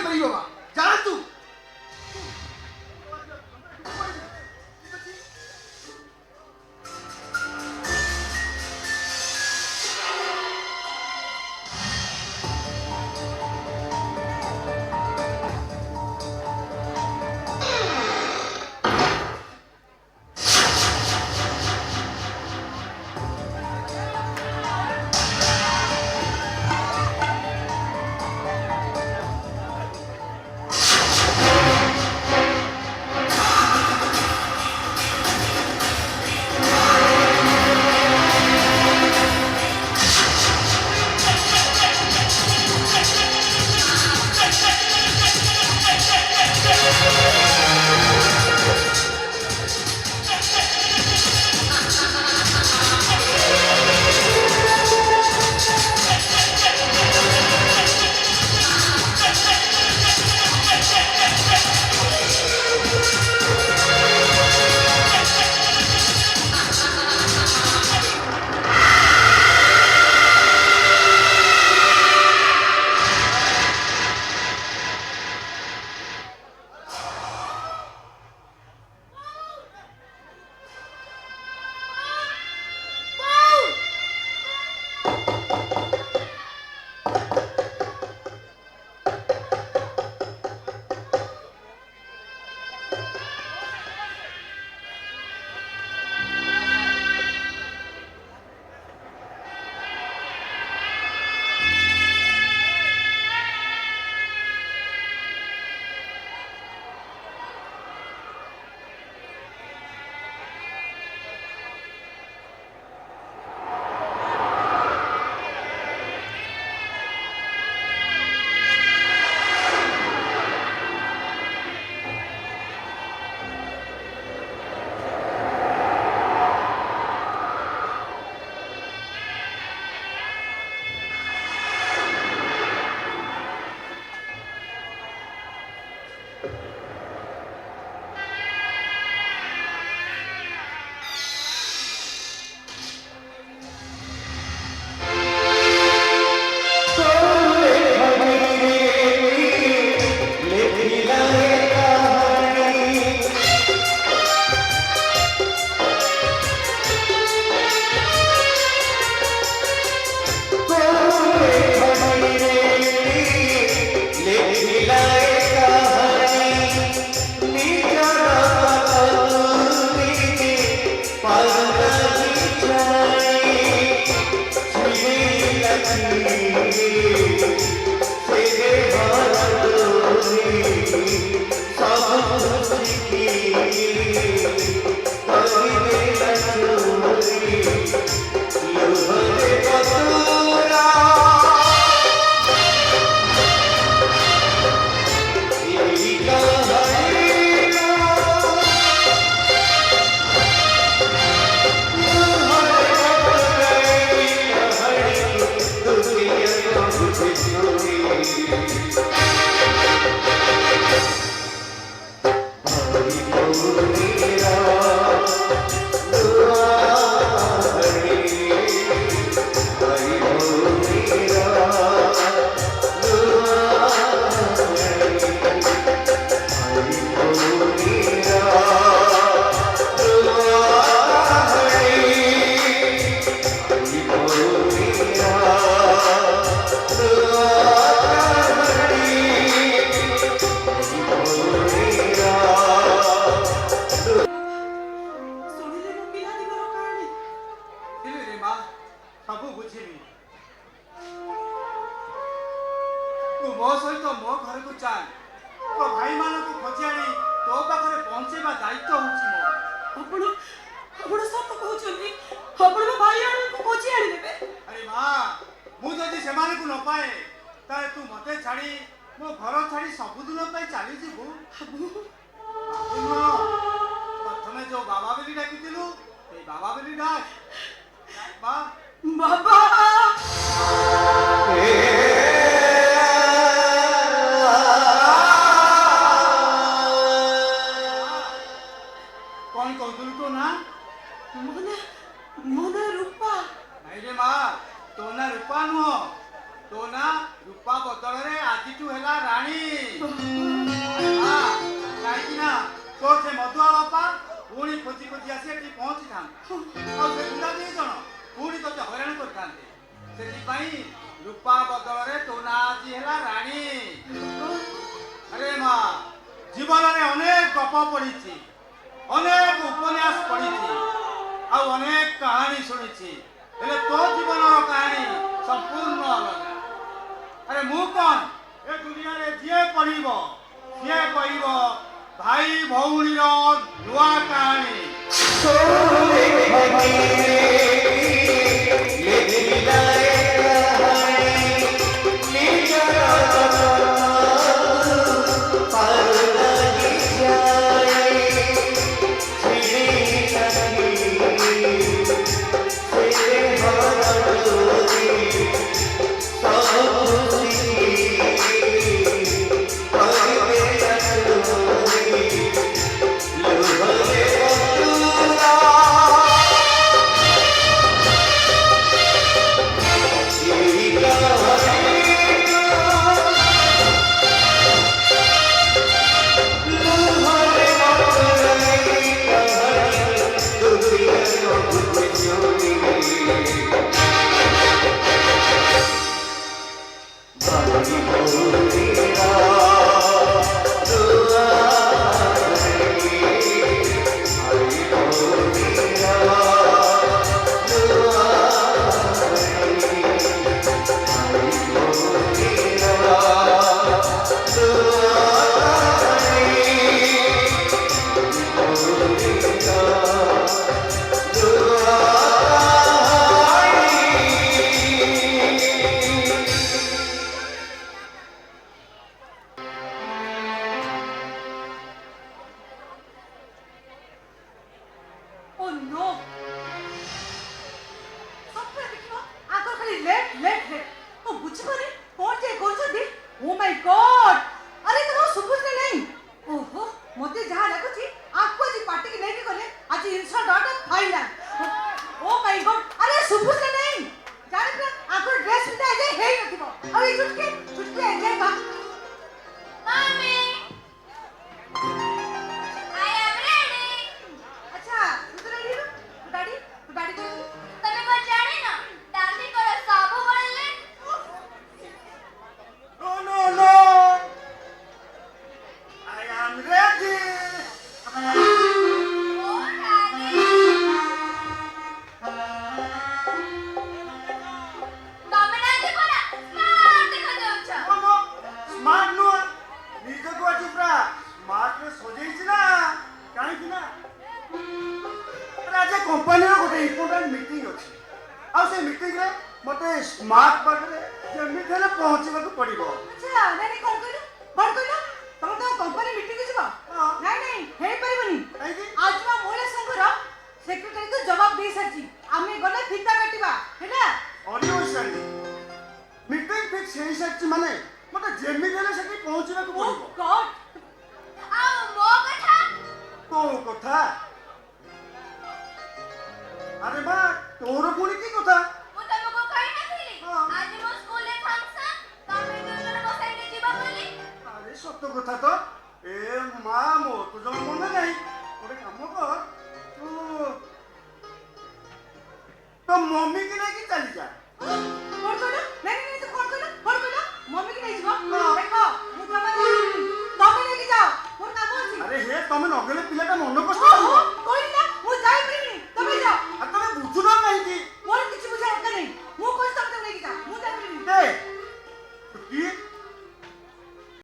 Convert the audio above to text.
परियो बा जा तू सब बुझिली तू मो सहित मो घर को चल तो भाई मान को खोजी आनी तो पाखरे पहुंचेबा दायित्व होची मो आपण सत कहउछनी आपण मो भाई आनी को खोजी आनी देबे। अरे मां मु जदी सेमाने को न पाए ताले तू मते छाड़ी मो घर छाड़ी सब दिन पई चली जीबू प्रथमे जो बाबा बेली डाकिथिलु ए बाबा बेली डाक बा बाबा कौन कहतुलु तो ना मोना रूपा नहीं रे मां तो ना रूपा नुह तो ना ରୂପା ବଦଳରେ ଆଜିଠୁ ହେଲା ରାଣୀ। କାହିଁକି ନା ତୋର ସେ ମଧୁଆ ବାପା ପୁଣି ଖୋଜି ଖୋଜି ଆସି ଏଠି ପହଞ୍ଚିଥାନ୍ତେ ଆଉ ସେ ଗୁଣ୍ଡା ଦି ଜଣ ପୁଣି ତୋତେ ହଇରାଣ କରିଥାନ୍ତେ। ସେଥିପାଇଁ ରୂପା ବଦଳରେ ତୋ ନାଁ ଆଜି ହେଲା ରାଣୀ। ଆରେ ମା, ଜୀବନରେ ଅନେକ ଗପ ପଢିଛି, ଅନେକ ଉପନ୍ୟାସ ପଢିଛି ଆଉ ଅନେକ କାହାଣୀ ଶୁଣିଛି, ହେଲେ ତୋ ଜୀବନର କାହାଣୀ ସମ୍ପୂର୍ଣ୍ଣ ଅଲଗା। ଆରେ ମୁଁ କଣ, ଏ ଦୁନିଆରେ ଯିଏ ପଢିବ ସିଏ କହିବ ଭାଇ ଭଉଣୀର ନୂଆ କାହାଣୀ। मम्मी की नहीं चली जा